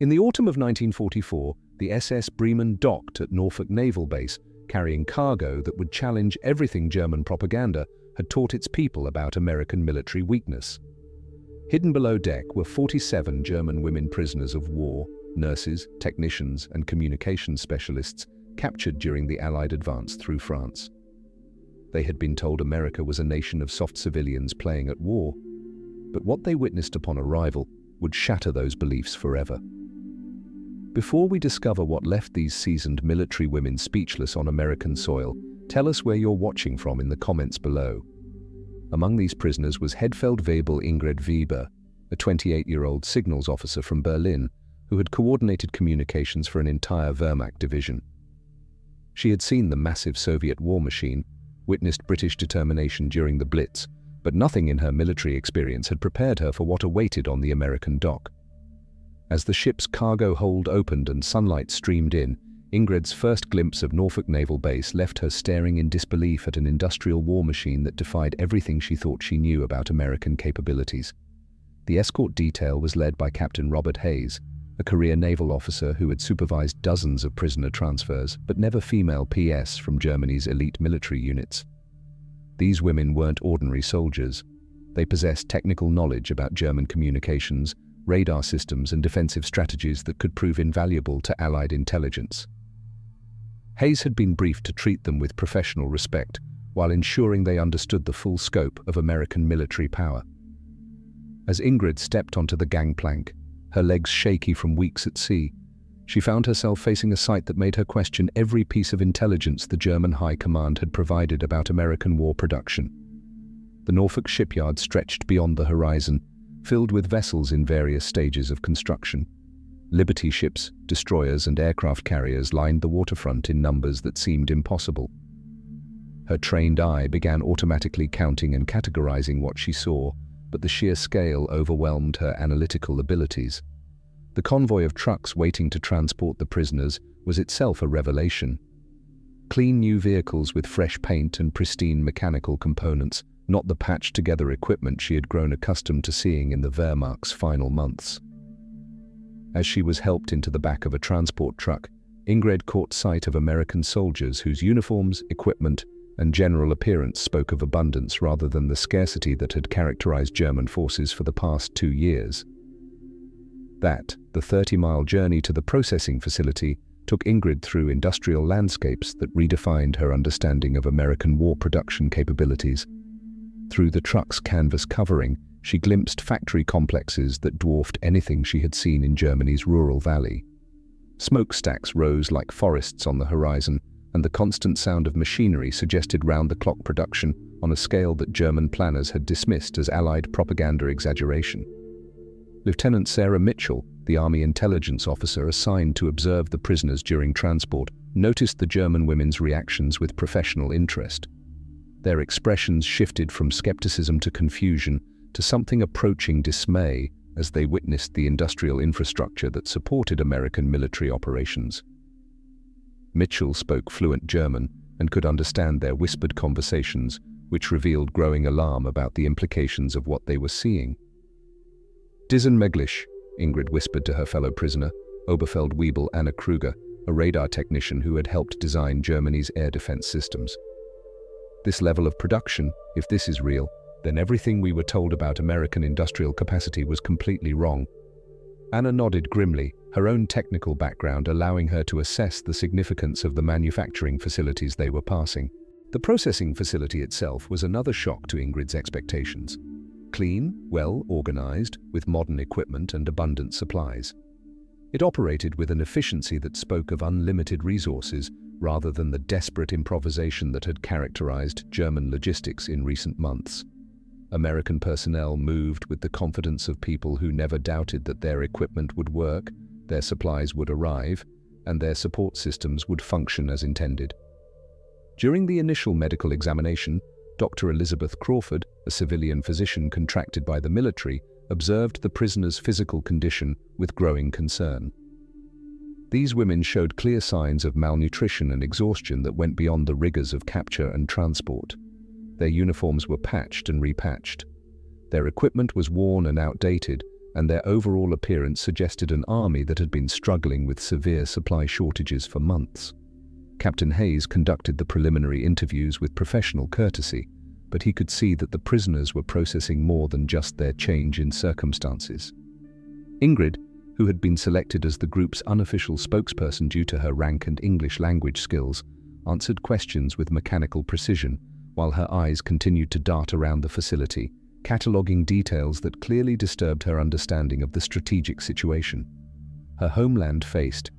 In the autumn of 1944, the SS Bremen docked at Norfolk Naval Base, carrying cargo that would challenge everything German propaganda had taught its people about American military weakness. Hidden below deck were 47 German women prisoners of war, nurses, technicians, and communications specialists captured during the Allied advance through France. They had been told America was a nation of soft civilians playing at war, but what they witnessed upon arrival would shatter those beliefs forever. Before we discover what left these seasoned military women speechless on American soil, tell us where you're watching from in the comments below. Among these prisoners was Hauptfeldwebel Ingrid Weber, a 28-year-old signals officer from Berlin who had coordinated communications for an entire Wehrmacht division. She had seen the massive Soviet war machine, witnessed British determination during the Blitz, but nothing in her military experience had prepared her for what awaited on the American dock. As the ship's cargo hold opened and sunlight streamed in, Ingrid's first glimpse of Norfolk Naval Base left her staring in disbelief at an industrial war machine that defied everything she thought she knew about American capabilities. The escort detail was led by Captain Robert Hayes, a career naval officer who had supervised dozens of prisoner transfers, but never female PS from Germany's elite military units. These women weren't ordinary soldiers. They possessed technical knowledge about German communications, radar systems, and defensive strategies that could prove invaluable to Allied intelligence. Hayes had been briefed to treat them with professional respect, while ensuring they understood the full scope of American military power. As Ingrid stepped onto the gangplank, her legs shaky from weeks at sea, she found herself facing a sight that made her question every piece of intelligence the German High Command had provided about American war production. The Norfolk shipyard stretched beyond the horizon, filled with vessels in various stages of construction. Liberty ships, destroyers, and aircraft carriers lined the waterfront in numbers that seemed impossible. Her trained eye began automatically counting and categorizing what she saw, but the sheer scale overwhelmed her analytical abilities. The convoy of trucks waiting to transport the prisoners was itself a revelation. Clean new vehicles with fresh paint and pristine mechanical components, not the patched-together equipment she had grown accustomed to seeing in the Wehrmacht's final months. As she was helped into the back of a transport truck, Ingrid caught sight of American soldiers whose uniforms, equipment, and general appearance spoke of abundance rather than the scarcity that had characterized German forces for the past 2 years. The 30-mile journey to the processing facility took Ingrid through industrial landscapes that redefined her understanding of American war production capabilities. Through the truck's canvas covering, she glimpsed factory complexes that dwarfed anything she had seen in Germany's rural valley. Smokestacks rose like forests on the horizon, and the constant sound of machinery suggested round-the-clock production on a scale that German planners had dismissed as Allied propaganda exaggeration. Lieutenant Sarah Mitchell, the Army intelligence officer assigned to observe the prisoners during transport, noticed the German women's reactions with professional interest. Their expressions shifted from skepticism to confusion to something approaching dismay as they witnessed the industrial infrastructure that supported American military operations. Mitchell spoke fluent German and could understand their whispered conversations, which revealed growing alarm about the implications of what they were seeing. "Diesen Meglisch," Ingrid whispered to her fellow prisoner, Oberfeldwebel Anna Kruger, a radar technician who had helped design Germany's air defense systems. "This level of production, if this is real, then everything we were told about American industrial capacity was completely wrong." Anna nodded grimly, her own technical background allowing her to assess the significance of the manufacturing facilities they were passing. The processing facility itself was another shock to Ingrid's expectations. Clean, well organized, with modern equipment and abundant supplies. It operated with an efficiency that spoke of unlimited resources rather than the desperate improvisation that had characterized German logistics in recent months. American personnel moved with the confidence of people who never doubted that their equipment would work, their supplies would arrive, and their support systems would function as intended. During the initial medical examination, Dr. Elizabeth Crawford, a civilian physician contracted by the military, observed the prisoner's physical condition with growing concern. These women showed clear signs of malnutrition and exhaustion that went beyond the rigors of capture and transport. Their uniforms were patched and repatched. Their equipment was worn and outdated, and their overall appearance suggested an army that had been struggling with severe supply shortages for months. Captain Hayes conducted the preliminary interviews with professional courtesy, but he could see that the prisoners were processing more than just their change in circumstances. Ingrid, who had been selected as the group's unofficial spokesperson due to her rank and English language skills, answered questions with mechanical precision, while her eyes continued to dart around the facility, cataloguing details that clearly disturbed her understanding of the strategic situation. Her homeland faced.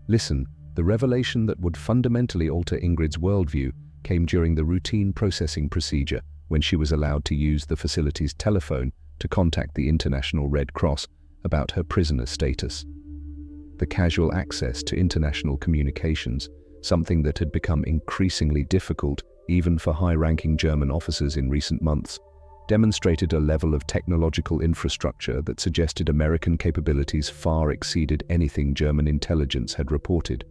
Listen, the revelation that would fundamentally alter Ingrid's worldview came during the routine processing procedure when she was allowed to use the facility's telephone to contact the International Red Cross about her prisoner status. The casual access to international communications, something that had become increasingly difficult even for high-ranking German officers in recent months, demonstrated a level of technological infrastructure that suggested American capabilities far exceeded anything German intelligence had reported.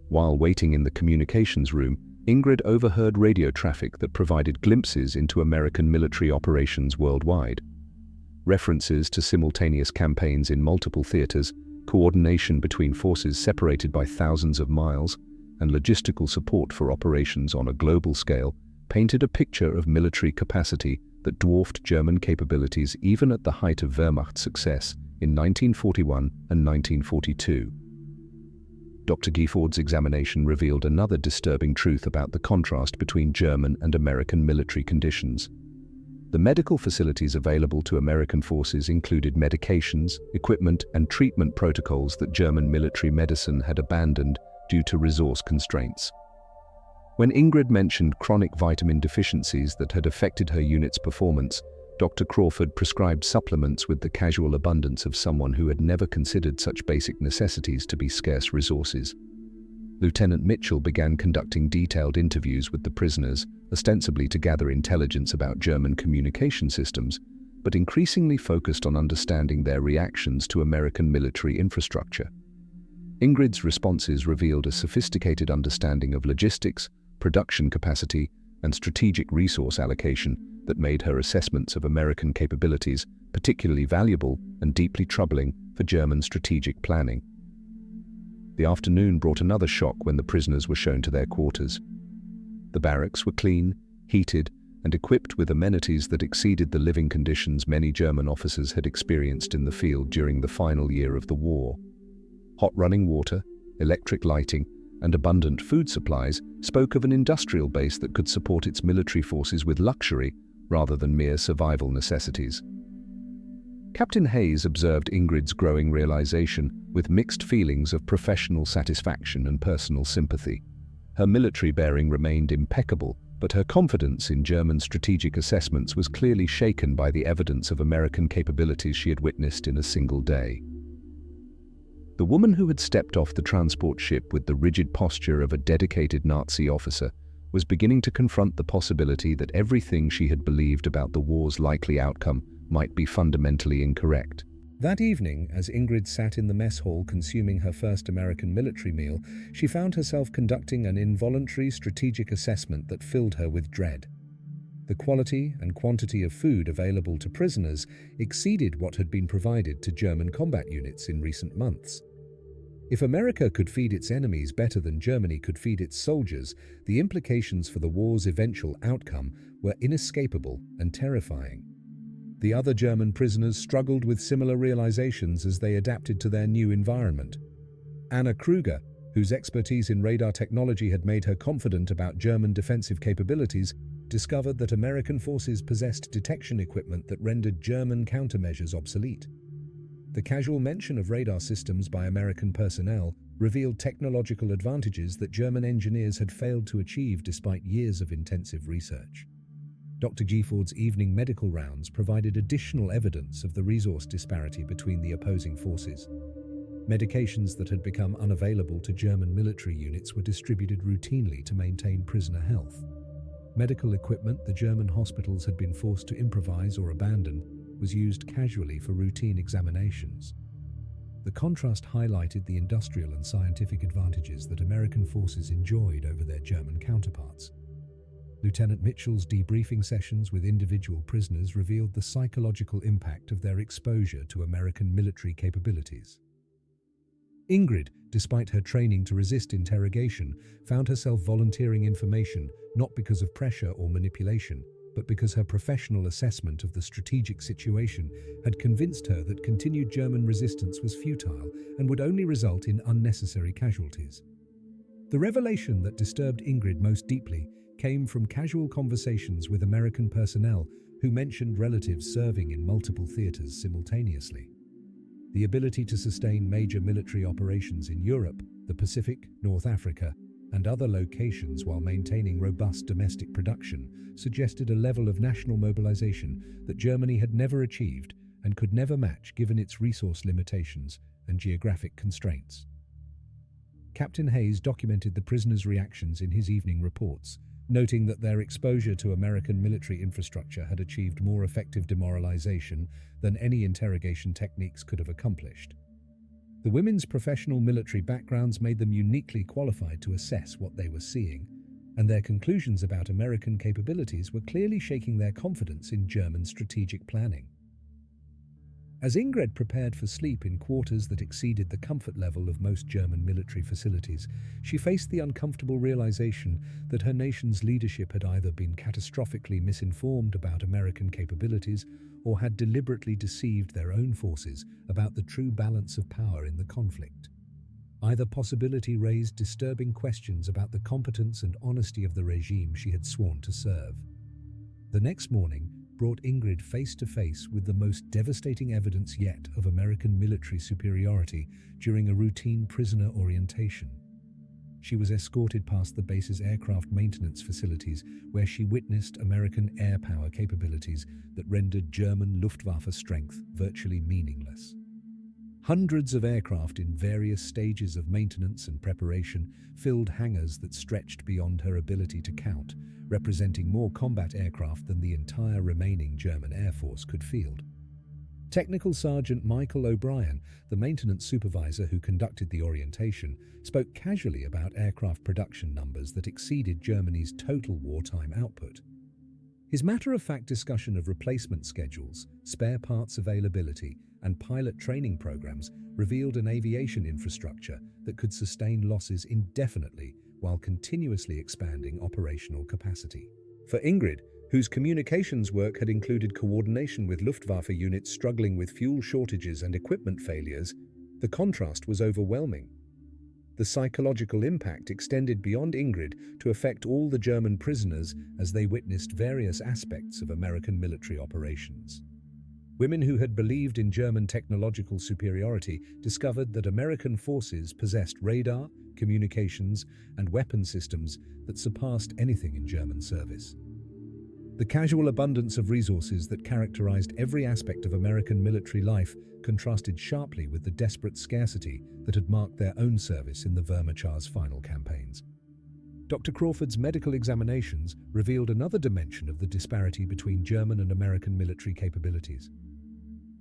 While waiting in the communications room, Ingrid overheard radio traffic that provided glimpses into American military operations worldwide. References to simultaneous campaigns in multiple theaters, coordination between forces separated by thousands of miles, and logistical support for operations on a global scale painted a picture of military capacity that dwarfed German capabilities even at the height of Wehrmacht success in 1941 and 1942. Dr. Gifford's examination revealed another disturbing truth about the contrast between German and American military conditions. The medical facilities available to American forces included medications, equipment, and treatment protocols that German military medicine had abandoned due to resource constraints. When Ingrid mentioned chronic vitamin deficiencies that had affected her unit's performance, Dr. Crawford prescribed supplements with the casual abundance of someone who had never considered such basic necessities to be scarce resources. Lieutenant Mitchell began conducting detailed interviews with the prisoners, ostensibly to gather intelligence about German communication systems, but increasingly focused on understanding their reactions to American military infrastructure. Ingrid's responses revealed a sophisticated understanding of logistics, production capacity, and strategic resource allocation that made her assessments of American capabilities particularly valuable and deeply troubling for German strategic planning. The afternoon brought another shock when the prisoners were shown to their quarters. The barracks were clean, heated, and equipped with amenities that exceeded the living conditions many German officers had experienced in the field during the final year of the war. Hot running water, electric lighting, and abundant food supplies spoke of an industrial base that could support its military forces with luxury rather than mere survival necessities. Captain Hayes observed Ingrid's growing realization with mixed feelings of professional satisfaction and personal sympathy. Her military bearing remained impeccable, but her confidence in German strategic assessments was clearly shaken by the evidence of American capabilities she had witnessed in a single day. The woman who had stepped off the transport ship with the rigid posture of a dedicated Nazi officer was beginning to confront the possibility that everything she had believed about the war's likely outcome might be fundamentally incorrect. That evening, as Ingrid sat in the mess hall consuming her first American military meal, she found herself conducting an involuntary strategic assessment that filled her with dread. The quality and quantity of food available to prisoners exceeded what had been provided to German combat units in recent months. If America could feed its enemies better than Germany could feed its soldiers, the implications for the war's eventual outcome were inescapable and terrifying. The other German prisoners struggled with similar realizations as they adapted to their new environment. Anna Kruger, whose expertise in radar technology had made her confident about German defensive capabilities, discovered that American forces possessed detection equipment that rendered German countermeasures obsolete. The casual mention of radar systems by American personnel revealed technological advantages that German engineers had failed to achieve despite years of intensive research. Dr. Gifford's evening medical rounds provided additional evidence of the resource disparity between the opposing forces. Medications that had become unavailable to German military units were distributed routinely to maintain prisoner health. Medical equipment the German hospitals had been forced to improvise or abandon was used casually for routine examinations. The contrast highlighted the industrial and scientific advantages that American forces enjoyed over their German counterparts. Lieutenant Mitchell's debriefing sessions with individual prisoners revealed the psychological impact of their exposure to American military capabilities. Ingrid, despite her training to resist interrogation, found herself volunteering information not because of pressure or manipulation, but because her professional assessment of the strategic situation had convinced her that continued German resistance was futile and would only result in unnecessary casualties. The revelation that disturbed Ingrid most deeply came from casual conversations with American personnel who mentioned relatives serving in multiple theaters simultaneously. The ability to sustain major military operations in Europe, the Pacific, North Africa, and other locations while maintaining robust domestic production suggested a level of national mobilization that Germany had never achieved and could never match given its resource limitations and geographic constraints. Captain Hayes documented the prisoners' reactions in his evening reports, noting that their exposure to American military infrastructure had achieved more effective demoralization than any interrogation techniques could have accomplished. The women's professional military backgrounds made them uniquely qualified to assess what they were seeing, and their conclusions about American capabilities were clearly shaking their confidence in German strategic planning. As Ingrid prepared for sleep in quarters that exceeded the comfort level of most German military facilities, she faced the uncomfortable realization that her nation's leadership had either been catastrophically misinformed about American capabilities or had deliberately deceived their own forces about the true balance of power in the conflict. Either possibility raised disturbing questions about the competence and honesty of the regime she had sworn to serve. The next morning brought Ingrid face to face with the most devastating evidence yet of American military superiority during a routine prisoner orientation. She was escorted past the base's aircraft maintenance facilities, where she witnessed American air power capabilities that rendered German Luftwaffe strength virtually meaningless. Hundreds of aircraft in various stages of maintenance and preparation filled hangars that stretched beyond her ability to count, representing more combat aircraft than the entire remaining German Air Force could field. Technical Sergeant Michael O'Brien, the maintenance supervisor who conducted the orientation, spoke casually about aircraft production numbers that exceeded Germany's total wartime output. His matter-of-fact discussion of replacement schedules, spare parts availability, and pilot training programs revealed an aviation infrastructure that could sustain losses indefinitely while continuously expanding operational capacity. For Ingrid, whose communications work had included coordination with Luftwaffe units struggling with fuel shortages and equipment failures, the contrast was overwhelming. The psychological impact extended beyond Ingrid to affect all the German prisoners as they witnessed various aspects of American military operations. Women who had believed in German technological superiority discovered that American forces possessed radar, communications, and weapon systems that surpassed anything in German service. The casual abundance of resources that characterized every aspect of American military life contrasted sharply with the desperate scarcity that had marked their own service in the Wehrmacht's final campaigns. Dr. Crawford's medical examinations revealed another dimension of the disparity between German and American military capabilities.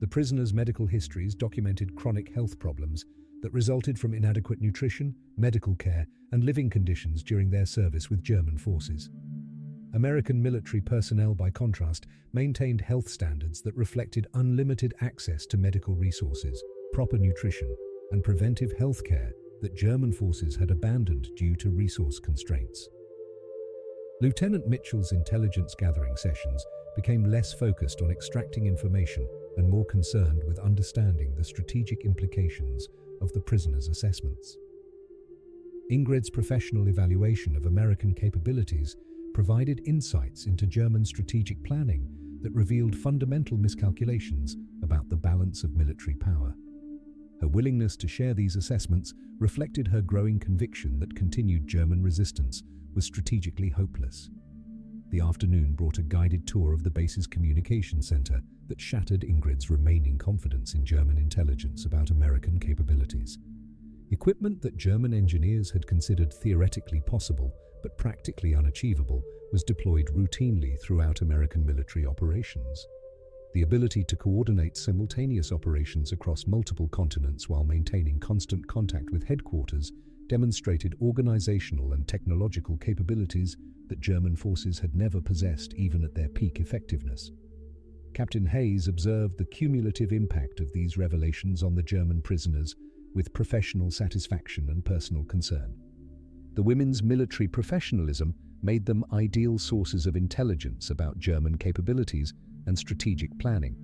The prisoners' medical histories documented chronic health problems that resulted from inadequate nutrition, medical care, and living conditions during their service with German forces. American military personnel, by contrast, maintained health standards that reflected unlimited access to medical resources, proper nutrition, and preventive health care that German forces had abandoned due to resource constraints. Lieutenant Mitchell's intelligence gathering sessions became less focused on extracting information and more concerned with understanding the strategic implications of the prisoners' assessments. Ingrid's professional evaluation of American capabilities provided insights into German strategic planning that revealed fundamental miscalculations about the balance of military power. Her willingness to share these assessments reflected her growing conviction that continued German resistance was strategically hopeless. The afternoon brought a guided tour of the base's communication center that shattered Ingrid's remaining confidence in German intelligence about American capabilities. Equipment that German engineers had considered theoretically possible but practically unachievable was deployed routinely throughout American military operations. The ability to coordinate simultaneous operations across multiple continents while maintaining constant contact with headquarters demonstrated organizational and technological capabilities that German forces had never possessed even at their peak effectiveness. Captain Hayes observed the cumulative impact of these revelations on the German prisoners with professional satisfaction and personal concern. The women's military professionalism made them ideal sources of intelligence about German capabilities and strategic planning,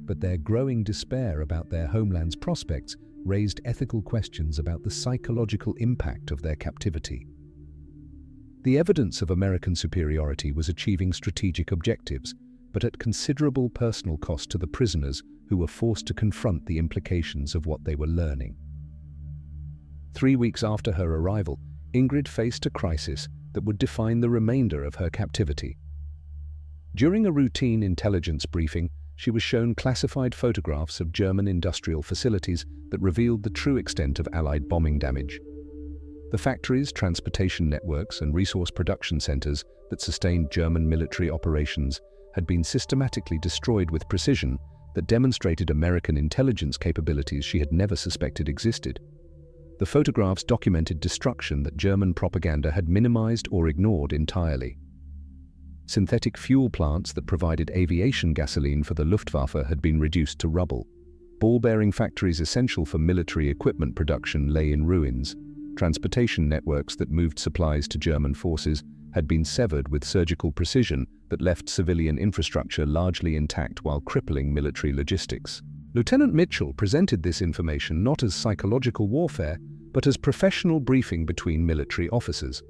but their growing despair about their homeland's prospects raised ethical questions about the psychological impact of their captivity. The evidence of American superiority was achieving strategic objectives, but at considerable personal cost to the prisoners who were forced to confront the implications of what they were learning. 3 weeks after her arrival, Ingrid faced a crisis that would define the remainder of her captivity. During a routine intelligence briefing, she was shown classified photographs of German industrial facilities that revealed the true extent of Allied bombing damage. The factories, transportation networks, and resource production centers that sustained German military operations had been systematically destroyed with precision that demonstrated American intelligence capabilities she had never suspected existed. The photographs documented destruction that German propaganda had minimized or ignored entirely. Synthetic fuel plants that provided aviation gasoline for the Luftwaffe had been reduced to rubble. Ball-bearing factories essential for military equipment production lay in ruins. Transportation networks that moved supplies to German forces had been severed with surgical precision that left civilian infrastructure largely intact while crippling military logistics. Lieutenant Mitchell presented this information not as psychological warfare, but as professional briefing between military officers.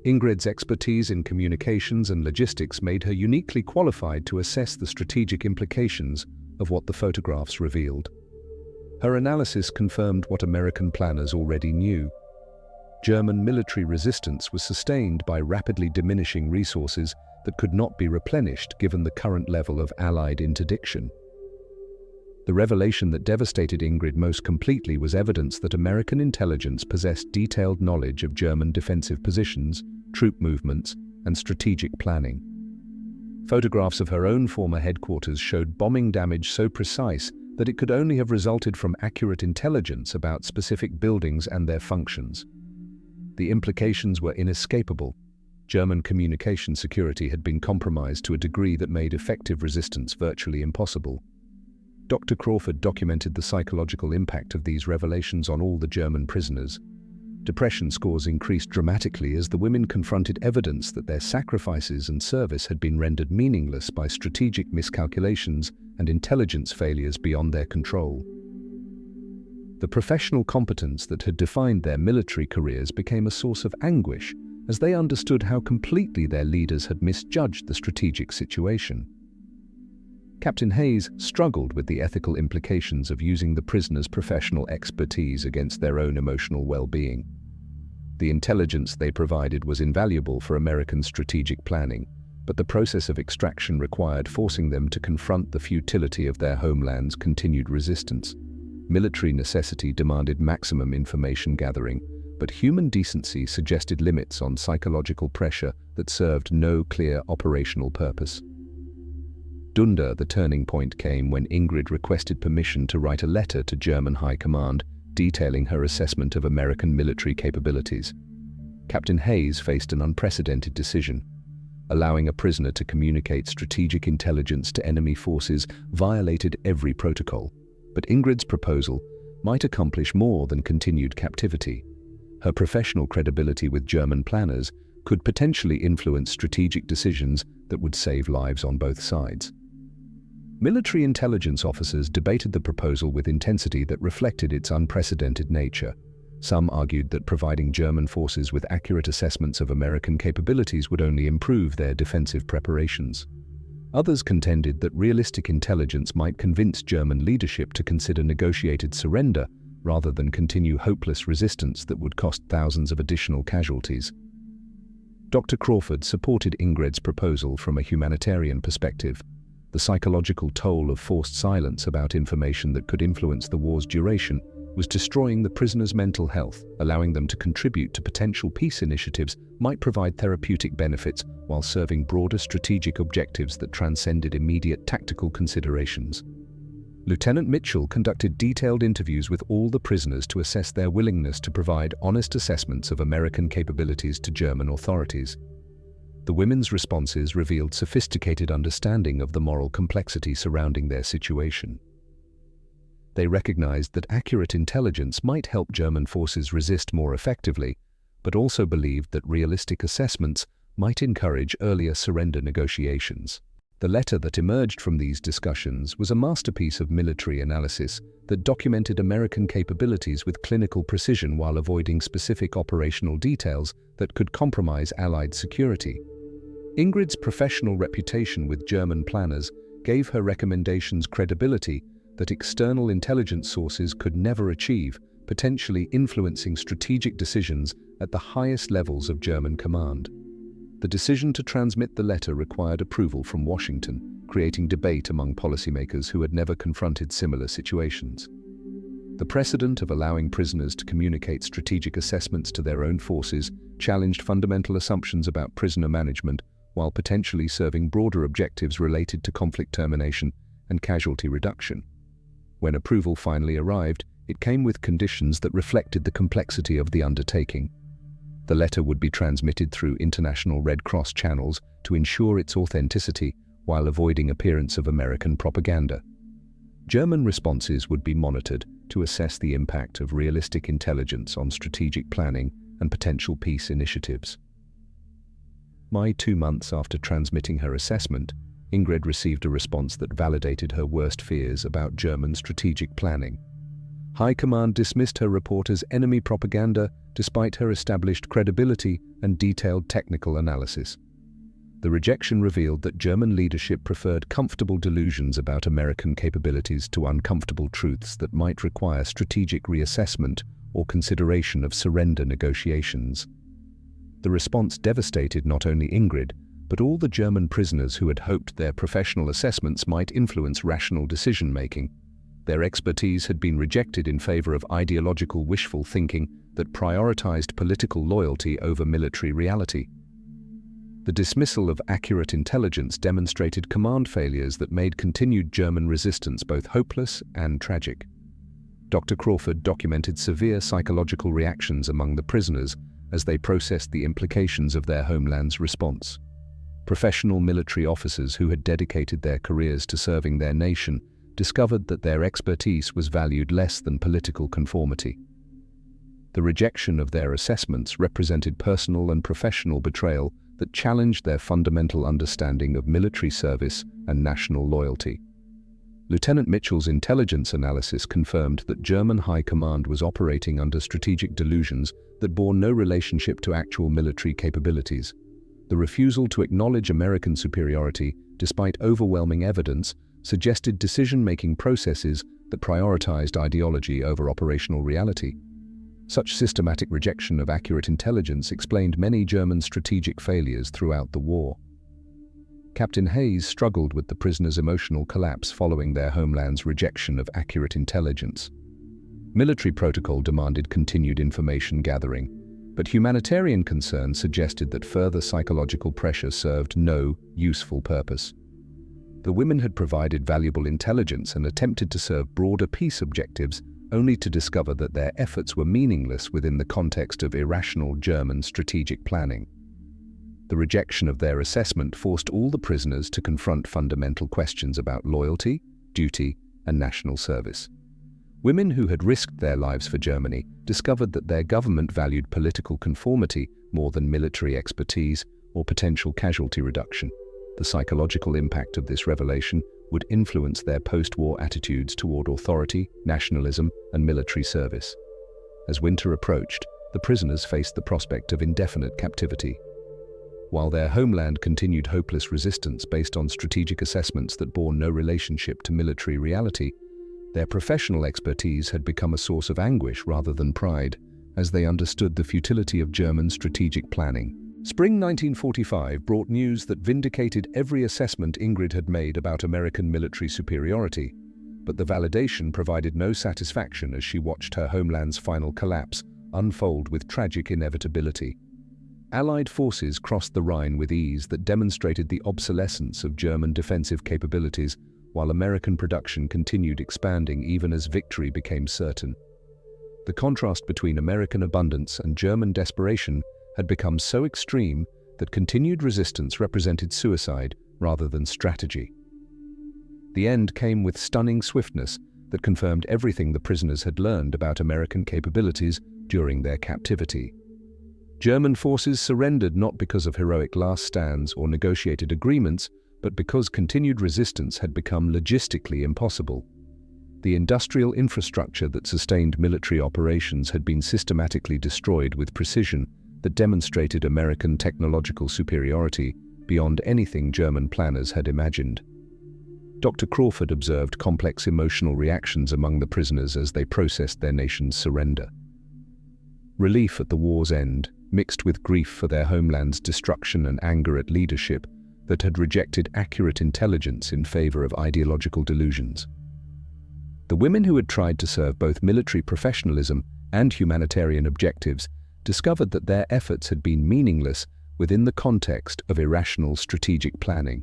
Ingrid's expertise in communications and logistics made her uniquely qualified to assess the strategic implications of what the photographs revealed. Her analysis confirmed what American planners already knew. German military resistance was sustained by rapidly diminishing resources that could not be replenished given the current level of Allied interdiction. The revelation that devastated Ingrid most completely was evidence that American intelligence possessed detailed knowledge of German defensive positions, troop movements, and strategic planning. Photographs of her own former headquarters showed bombing damage so precise that it could only have resulted from accurate intelligence about specific buildings and their functions. The implications were inescapable. German communication security had been compromised to a degree that made effective resistance virtually impossible. Dr. Crawford documented the psychological impact of these revelations on all the German prisoners. Depression scores increased dramatically as the women confronted evidence that their sacrifices and service had been rendered meaningless by strategic miscalculations and intelligence failures beyond their control. The professional competence that had defined their military careers became a source of anguish as they understood how completely their leaders had misjudged the strategic situation. Captain Hayes struggled with the ethical implications of using the prisoners' professional expertise against their own emotional well-being. The intelligence they provided was invaluable for American strategic planning, but the process of extraction required forcing them to confront the futility of their homeland's continued resistance. Military necessity demanded maximum information gathering, but human decency suggested limits on psychological pressure that served no clear operational purpose. Dunder, the turning point came when Ingrid requested permission to write a letter to German High Command detailing her assessment of American military capabilities. Captain Hayes faced an unprecedented decision. Allowing a prisoner to communicate strategic intelligence to enemy forces violated every protocol, but Ingrid's proposal might accomplish more than continued captivity. Her professional credibility with German planners could potentially influence strategic decisions that would save lives on both sides. Military intelligence officers debated the proposal with intensity that reflected its unprecedented nature. Some argued that providing German forces with accurate assessments of American capabilities would only improve their defensive preparations. Others contended that realistic intelligence might convince German leadership to consider negotiated surrender rather than continue hopeless resistance that would cost thousands of additional casualties. Dr. Crawford supported Ingrid's proposal from a humanitarian perspective. The psychological toll of forced silence about information that could influence the war's duration was destroying the prisoners' mental health. Allowing them to contribute to potential peace initiatives might provide therapeutic benefits while serving broader strategic objectives that transcended immediate tactical considerations. Lieutenant Mitchell conducted detailed interviews with all the prisoners to assess their willingness to provide honest assessments of American capabilities to German authorities. The women's responses revealed sophisticated understanding of the moral complexity surrounding their situation. They recognized that accurate intelligence might help German forces resist more effectively, but also believed that realistic assessments might encourage earlier surrender negotiations. The letter that emerged from these discussions was a masterpiece of military analysis that documented American capabilities with clinical precision while avoiding specific operational details that could compromise Allied security. Ingrid's professional reputation with German planners gave her recommendations credibility that external intelligence sources could never achieve, potentially influencing strategic decisions at the highest levels of German command. The decision to transmit the letter required approval from Washington, creating debate among policymakers who had never confronted similar situations. The precedent of allowing prisoners to communicate strategic assessments to their own forces challenged fundamental assumptions about prisoner management while potentially serving broader objectives related to conflict termination and casualty reduction. When approval finally arrived, it came with conditions that reflected the complexity of the undertaking. The letter would be transmitted through international Red Cross channels to ensure its authenticity while avoiding appearance of American propaganda. German responses would be monitored to assess the impact of realistic intelligence on strategic planning and potential peace initiatives. 2 months after transmitting her assessment, Ingrid received a response that validated her worst fears about German strategic planning. High Command dismissed her report as enemy propaganda despite her established credibility and detailed technical analysis. The rejection revealed that German leadership preferred comfortable delusions about American capabilities to uncomfortable truths that might require strategic reassessment or consideration of surrender negotiations. The response devastated not only Ingrid, but all the German prisoners who had hoped their professional assessments might influence rational decision-making. Their expertise had been rejected in favor of ideological wishful thinking that prioritized political loyalty over military reality. The dismissal of accurate intelligence demonstrated command failures that made continued German resistance both hopeless and tragic. Dr. Crawford documented severe psychological reactions among the prisoners as they processed the implications of their homeland's response. Professional military officers who had dedicated their careers to serving their nation discovered that their expertise was valued less than political conformity. The rejection of their assessments represented personal and professional betrayal that challenged their fundamental understanding of military service and national loyalty. Lieutenant Mitchell's intelligence analysis confirmed that German High Command was operating under strategic delusions that bore no relationship to actual military capabilities. The refusal to acknowledge American superiority, despite overwhelming evidence, suggested decision-making processes that prioritized ideology over operational reality. Such systematic rejection of accurate intelligence explained many German strategic failures throughout the war. Captain Hayes struggled with the prisoners' emotional collapse following their homeland's rejection of accurate intelligence. Military protocol demanded continued information gathering, but humanitarian concerns suggested that further psychological pressure served no useful purpose. The women had provided valuable intelligence and attempted to serve broader peace objectives, only to discover that their efforts were meaningless within the context of irrational German strategic planning. The rejection of their assessment forced all the prisoners to confront fundamental questions about loyalty, duty, and national service. Women who had risked their lives for Germany discovered that their government valued political conformity more than military expertise or potential casualty reduction. The psychological impact of this revelation would influence their post-war attitudes toward authority, nationalism, and military service. As winter approached, the prisoners faced the prospect of indefinite captivity. While their homeland continued hopeless resistance based on strategic assessments that bore no relationship to military reality, their professional expertise had become a source of anguish rather than pride, as they understood the futility of German strategic planning. Spring 1945 brought news that vindicated every assessment Ingrid had made about American military superiority, but the validation provided no satisfaction as she watched her homeland's final collapse unfold with tragic inevitability. Allied forces crossed the Rhine with ease that demonstrated the obsolescence of German defensive capabilities, while American production continued expanding even as victory became certain. The contrast between American abundance and German desperation had become so extreme that continued resistance represented suicide rather than strategy. The end came with stunning swiftness that confirmed everything the prisoners had learned about American capabilities during their captivity. German forces surrendered not because of heroic last stands or negotiated agreements, but because continued resistance had become logistically impossible. The industrial infrastructure that sustained military operations had been systematically destroyed with precision that demonstrated American technological superiority beyond anything German planners had imagined. Dr. Crawford observed complex emotional reactions among the prisoners as they processed their nation's surrender. Relief at the war's end, mixed with grief for their homeland's destruction and anger at leadership that had rejected accurate intelligence in favor of ideological delusions. The women who had tried to serve both military professionalism and humanitarian objectives discovered that their efforts had been meaningless within the context of irrational strategic planning.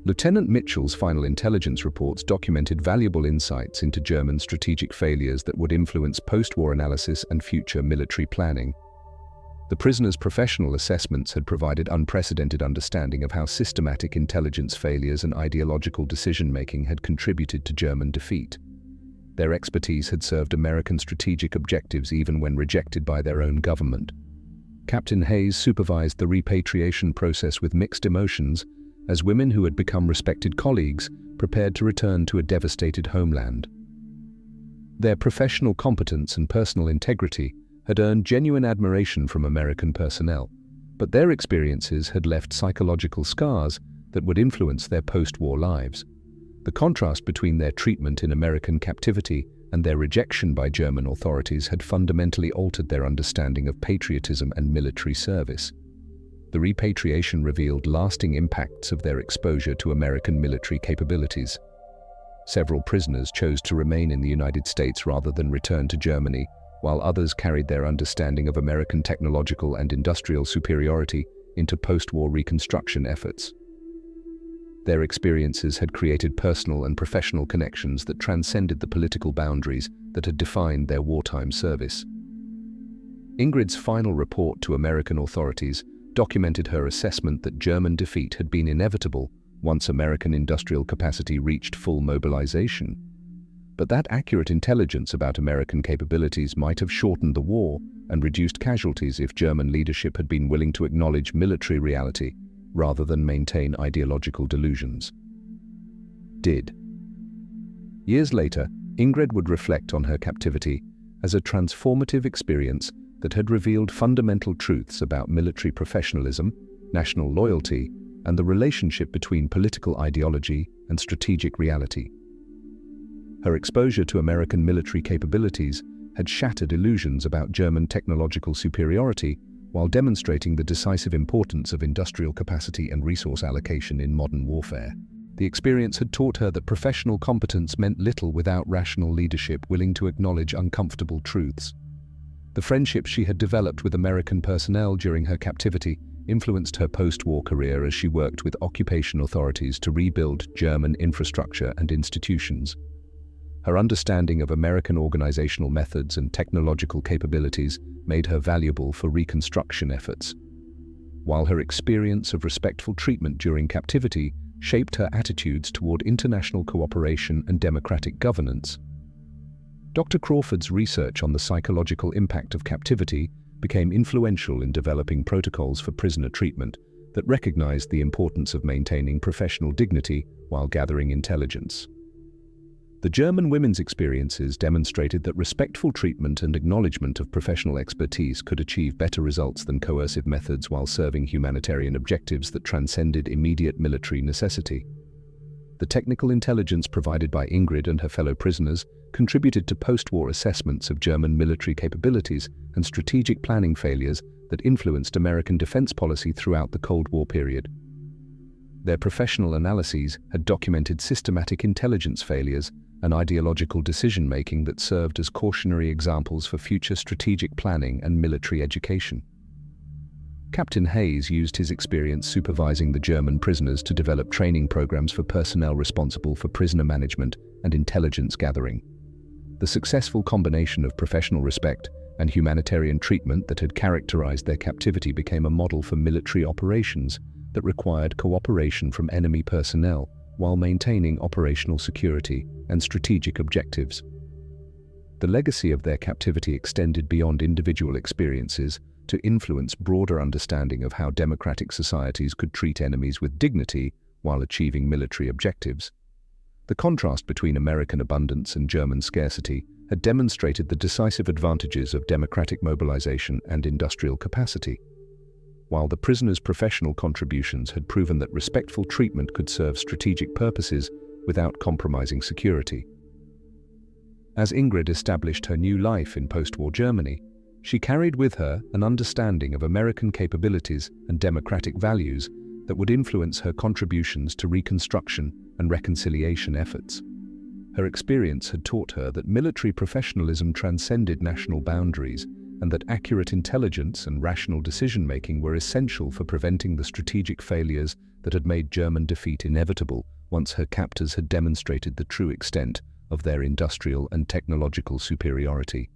Lieutenant Mitchell's final intelligence reports documented valuable insights into German strategic failures that would influence post-war analysis and future military planning. The prisoners' professional assessments had provided unprecedented understanding of how systematic intelligence failures and ideological decision-making had contributed to German defeat. Their expertise had served American strategic objectives even when rejected by their own government. Captain Hayes supervised the repatriation process with mixed emotions as women who had become respected colleagues prepared to return to a devastated homeland. Their professional competence and personal integrity had earned genuine admiration from American personnel, but their experiences had left psychological scars that would influence their post-war lives. The contrast between their treatment in American captivity and their rejection by German authorities had fundamentally altered their understanding of patriotism and military service. The repatriation revealed lasting impacts of their exposure to American military capabilities. Several prisoners chose to remain in the United States rather than return to Germany, while others carried their understanding of American technological and industrial superiority into post-war reconstruction efforts. Their experiences had created personal and professional connections that transcended the political boundaries that had defined their wartime service. Ingrid's final report to American authorities documented her assessment that German defeat had been inevitable once American industrial capacity reached full mobilization. But that accurate intelligence about American capabilities might have shortened the war and reduced casualties if German leadership had been willing to acknowledge military reality rather than maintain ideological delusions. Years later, Ingrid would reflect on her captivity as a transformative experience that had revealed fundamental truths about military professionalism, national loyalty, and the relationship between political ideology and strategic reality. Her exposure to American military capabilities had shattered illusions about German technological superiority while demonstrating the decisive importance of industrial capacity and resource allocation in modern warfare. The experience had taught her that professional competence meant little without rational leadership willing to acknowledge uncomfortable truths. The friendships she had developed with American personnel during her captivity influenced her post-war career as she worked with occupation authorities to rebuild German infrastructure and institutions. Her understanding of American organizational methods and technological capabilities made her valuable for reconstruction efforts, while her experience of respectful treatment during captivity shaped her attitudes toward international cooperation and democratic governance. Dr. Crawford's research on the psychological impact of captivity became influential in developing protocols for prisoner treatment that recognized the importance of maintaining professional dignity while gathering intelligence. The German women's experiences demonstrated that respectful treatment and acknowledgement of professional expertise could achieve better results than coercive methods while serving humanitarian objectives that transcended immediate military necessity. The technical intelligence provided by Ingrid and her fellow prisoners contributed to post-war assessments of German military capabilities and strategic planning failures that influenced American defense policy throughout the Cold War period. Their professional analyses had documented systematic intelligence failures and ideological decision-making that served as cautionary examples for future strategic planning and military education. Captain Hayes used his experience supervising the German prisoners to develop training programs for personnel responsible for prisoner management and intelligence gathering. The successful combination of professional respect and humanitarian treatment that had characterized their captivity became a model for military operations that required cooperation from enemy personnel while maintaining operational security and strategic objectives. The legacy of their captivity extended beyond individual experiences to influence broader understanding of how democratic societies could treat enemies with dignity while achieving military objectives. The contrast between American abundance and German scarcity had demonstrated the decisive advantages of democratic mobilization and industrial capacity, while the prisoners' professional contributions had proven that respectful treatment could serve strategic purposes without compromising security. As Ingrid established her new life in post-war Germany, she carried with her an understanding of American capabilities and democratic values that would influence her contributions to reconstruction and reconciliation efforts. Her experience had taught her that military professionalism transcended national boundaries and that accurate intelligence and rational decision-making were essential for preventing the strategic failures that had made German defeat inevitable once her captors had demonstrated the true extent of their industrial and technological superiority.